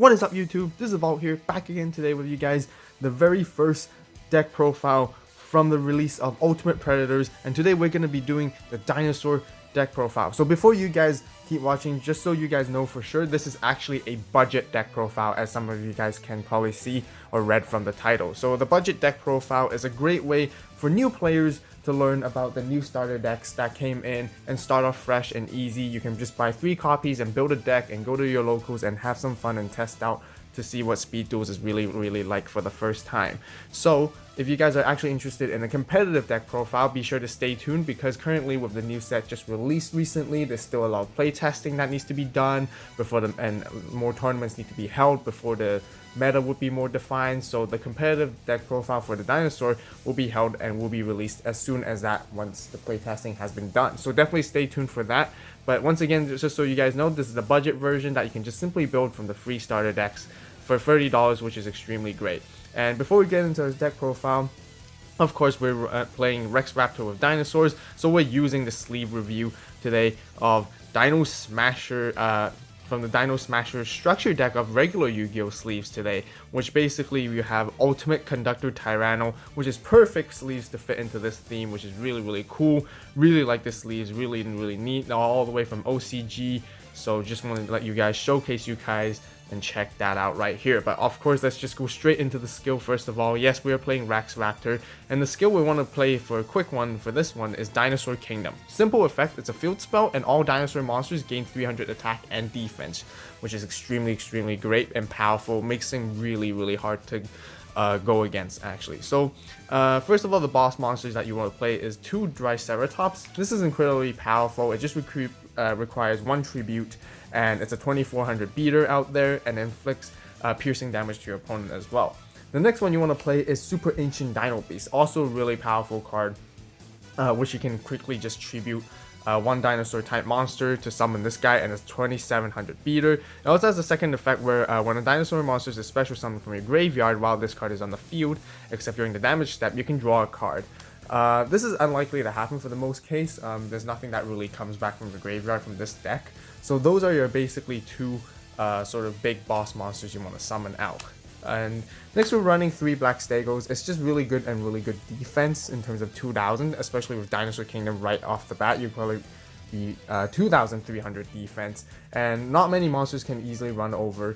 What is up, YouTube? This is AVAULT here, back again today with you guys. The very first deck profile from the release of Ultimate Predators, and today we're going to be doing the Dinosaur deck profile. So before you guys keep watching, just so you guys know for sure, this is actually a budget deck profile, as some of you guys can probably see or read from the title. So the budget deck profile is a great way for new players to learn about the new starter decks that came in and start off fresh and easy. You can just buy 3 copies and build a deck and go to your locals and have some fun and test out to see what Speed Duels is really like for the first time. So if you guys are actually interested in a competitive deck profile, be sure to stay tuned, because currently with the new set just released recently, there's still a lot of play testing that needs to be done before and more tournaments need to be held before the meta would be more defined. So the competitive deck profile for the Dinosaur will be held and will be released as soon as that, once the playtesting has been done. So definitely stay tuned for that. But once again, just so you guys know, this is the budget version that you can just simply build from the free starter decks for $30, which is extremely great. And before we get into this deck profile, of course, we're playing Rex Raptor with dinosaurs, so we're using the sleeve review today of Dino Smasher, from the Dino Smasher structure deck of regular Yu-Gi-Oh! Sleeves today, which basically you have Ultimate Conductor Tyranno, which is perfect sleeves to fit into this theme, which is really cool. Really like the sleeves, really neat, all the way from OCG. So just wanted to let you guys showcase you guys and check that out right here. But of course, let's just go straight into the skill first of all. Yes, we are playing Rex Raptor, and the skill we want to play for a quick one for this one is Dinosaur Kingdom. Simple effect, it's a field spell, and all dinosaur monsters gain 300 attack and defense, which is extremely great and powerful, makes things really hard to go against actually. So first of all, the boss monsters that you want to play is 2 Triceratops. This is incredibly powerful. It just requires 1 tribute, and it's a 2400 beater out there, and inflicts piercing damage to your opponent as well. The next one you want to play is Super Ancient Dino Beast, also a really powerful card, which you can quickly just tribute 1 dinosaur type monster to summon this guy, and it's 2700 beater. It also has a second effect where when a dinosaur monster is special summoned from your graveyard while this card is on the field, except during the damage step, you can draw a card. This is unlikely to happen for the most case. There's nothing that really comes back from the graveyard from this deck. So those are your basically 2 sort of big boss monsters you want to summon out. And next we're running 3 Black Stegos. It's just really good and really good defense in terms of 2000, especially with Dinosaur Kingdom right off the bat. You probably be 2300 defense, and not many monsters can easily run over,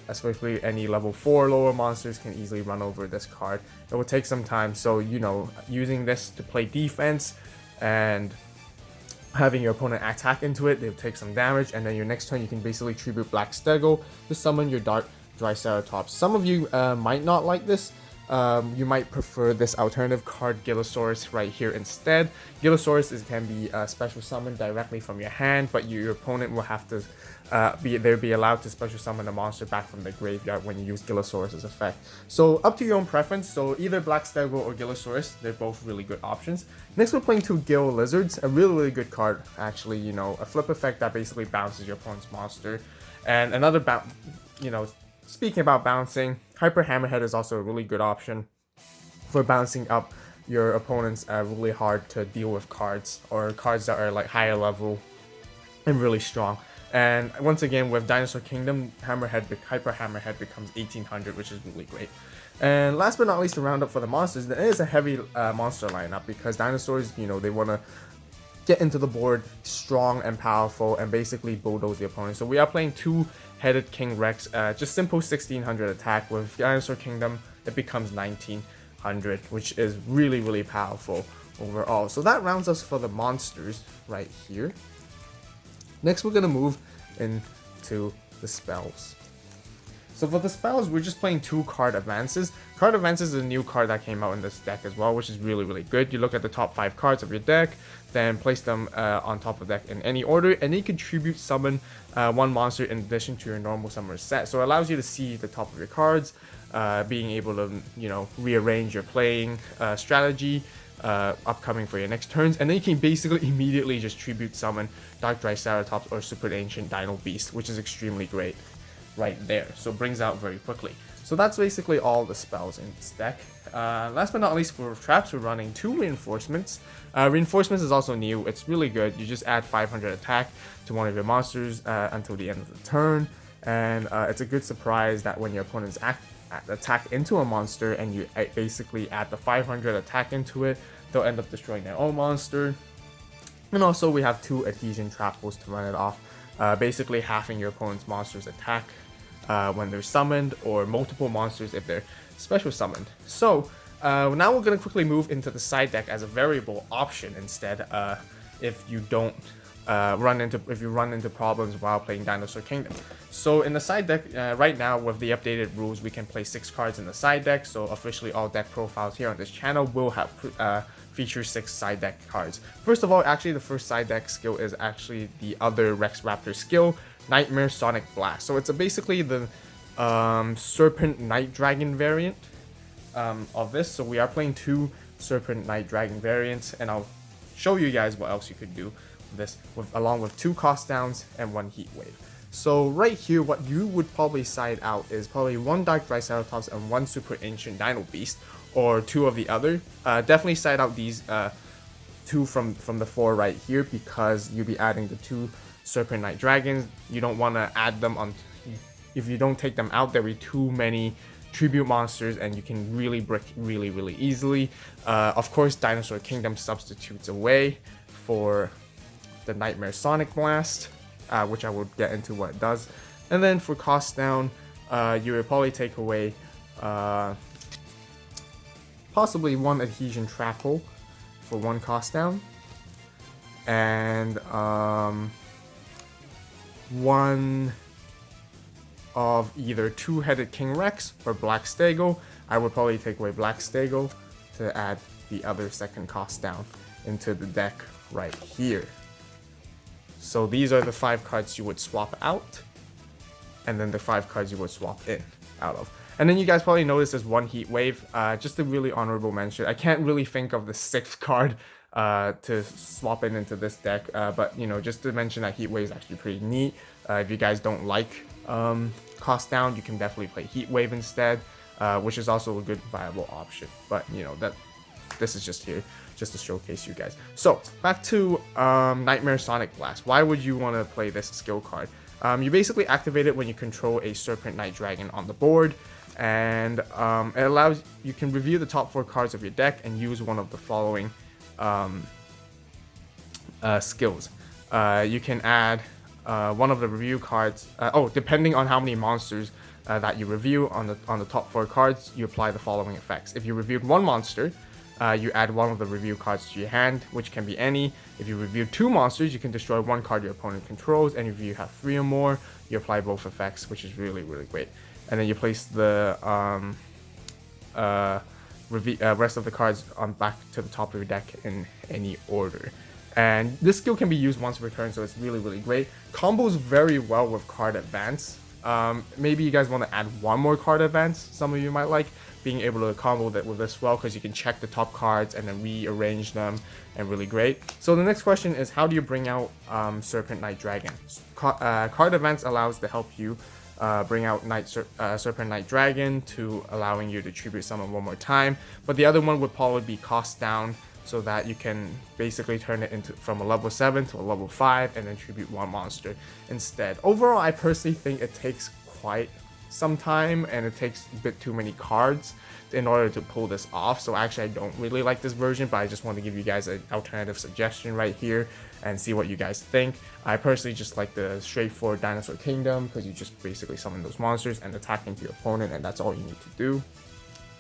especially any level 4 lower monsters can easily run over this card. It will take some time, so you know, using this to play defense and having your opponent attack into it, they'll take some damage, and then your next turn you can basically tribute Black Stego to summon your Dark Triceratops. Some of you might not like this. You might prefer this alternative card, Gillosaurus, right here instead. Gillosaurus can be special summoned directly from your hand, but your opponent will have to be allowed to special summon a monster back from the graveyard when you use Gillosaurus' effect. So up to your own preference. So either Black Stego or Gillosaurus, they're both really good options. Next we're playing 2 Gill Lizards, a really good card actually. You know, a flip effect that basically bounces your opponent's monster, and another speaking about bouncing, Hyper Hammerhead is also a really good option for bouncing up your opponent's really hard to deal with cards, or cards that are like higher level and really strong. And once again, with Dinosaur Kingdom, Hyper Hammerhead becomes 1800, which is really great. And last but not least, to round up for the monsters, there is a heavy monster lineup, because dinosaurs, you know, they want to get into the board strong and powerful and basically bulldoze the opponent. So we are playing 2-headed King Rex, just simple 1600 attack. With Dinosaur Kingdom, it becomes 1900, which is really powerful overall. So that rounds us for the monsters right here. Next we're gonna move into the spells. So for the spells, we're just playing 2 Card Advances. Card Advances is a new card that came out in this deck as well, which is really good. You look at the top 5 cards of your deck, then place them on top of the deck in any order, and then you contribute summon 1 monster in addition to your normal summoner set. So it allows you to see the top of your cards, being able to, you know, rearrange your playing strategy upcoming for your next turns, and then you can basically immediately just tribute summon Dark Triceratops or Super Ancient Dino Beast, which is extremely great right there. So it brings out very quickly. So that's basically all the spells in this deck. Last but not least, for traps, we're running 2 reinforcements. Reinforcements is also new. It's really good. You just add 500 attack to one of your monsters until the end of the turn, and it's a good surprise that when your opponents attack into a monster and you basically add the 500 attack into it, they'll end up destroying their own monster. And also we have 2 adhesion trapples to run it off, basically halving your opponent's monster's attack when they're summoned, or multiple monsters if they're special summoned. So now we're going to quickly move into the side deck as a variable option instead, if you run into problems while playing Dinosaur Kingdom. So in the side deck right now, with the updated rules, we can play 6 cards in the side deck. So officially all deck profiles here on this channel will have feature 6 side deck cards. First of all, actually the first side deck skill is actually the other Rex Raptor skill, Nightmare Sonic Blast. So it's basically the Serpent Night Dragon variant of this. So we are playing 2 Serpent Night Dragon variants, and I'll show you guys what else you could do with this, along with 2 cost downs and 1 heat wave. So right here, what you would probably side out is probably 1 Dark Triceratops and 1 Super Ancient Dino Beast, or 2 of the other. Definitely side out these 2 from the 4 right here, because you'll be adding the 2 Serpent Night Dragons. You don't want to add them on. If you don't take them out, there'll be too many tribute monsters and you can really brick really easily. Of course, Dinosaur Kingdom substitutes away for the Nightmare Sonic Blast, which I will get into what it does. And then for cost down, you would probably take away possibly 1 Adhesion Trapple for 1 cost down, and 1 of either 2-headed King Rex or Black Stego. I would probably take away Black Stego to add the other second cost down into the deck right here. So these are the 5 cards you would swap out, and then the 5 cards you would swap in out of. And then you guys probably noticed there's 1 heat wave. Just a really honorable mention. I can't really think of the 6th card to swap into this deck, but you know, just to mention that heat wave is actually pretty neat. If you guys don't like cost down, you can definitely play heat wave instead, which is also a good viable option. But you know, that this is just here just to showcase you guys. So back to Nightmare Sonic Blast. Why would you want to play this skill card? You basically activate it when you control a Serpent Night Dragon on the board, and it allows you can review the top 4 cards of your deck and use one of the following skills. You can add one of the review cards. Depending on how many monsters that you review on the top 4 cards, you apply the following effects. If you reviewed 1 monster, you add 1 of the review cards to your hand, which can be any. If you review 2 monsters, you can destroy 1 card your opponent controls, and if you have 3 or more, you apply both effects, which is really great. And then you place the rest of the cards on back to the top of your deck in any order. And this skill can be used once per turn, so it's really great. Combos very well with card advance. Maybe you guys want to add 1 more card advance. Some of you might like being able to combo that with this well, because you can check the top cards and then rearrange them, and really great. So the next question is, how do you bring out Serpent Night Dragon? Card advance allows to help you bring out Serpent Night Dragon, to allowing you to tribute summon 1 more time. But the other one would probably be cost down, so that you can basically turn it into from a level 7 to a level 5 and then tribute 1 monster instead. Overall, I personally think it takes quite some time and it takes a bit too many cards in order to pull this off. So actually I don't really like this version, but I just want to give you guys an alternative suggestion right here and see what you guys think. I personally just like the straightforward Dinosaur Kingdom, because you just basically summon those monsters and attack into your opponent, and that's all you need to do.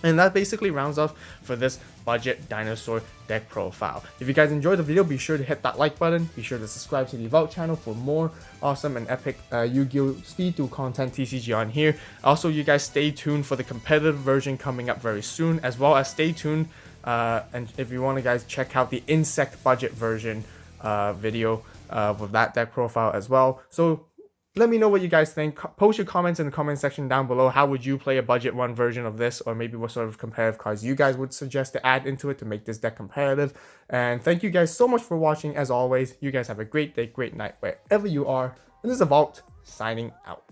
And that basically rounds off for this budget dinosaur deck profile. If you guys enjoyed the video, be sure to hit that like button. Be sure to subscribe to the AVAULT channel for more awesome and epic Yu-Gi-Oh! Speed Duel content TCG on here. Also, you guys stay tuned for the competitive version coming up very soon, as well as stay tuned and if you want to guys check out the insect budget version video with that deck profile as well. So let me know what you guys think. Post your comments in the comment section down below. How would you play a budget 1 version of this, or maybe what sort of competitive cards you guys would suggest to add into it to make this deck competitive. And thank you guys so much for watching. As always, you guys have a great day, great night, wherever you are. And this is AVAULT signing out.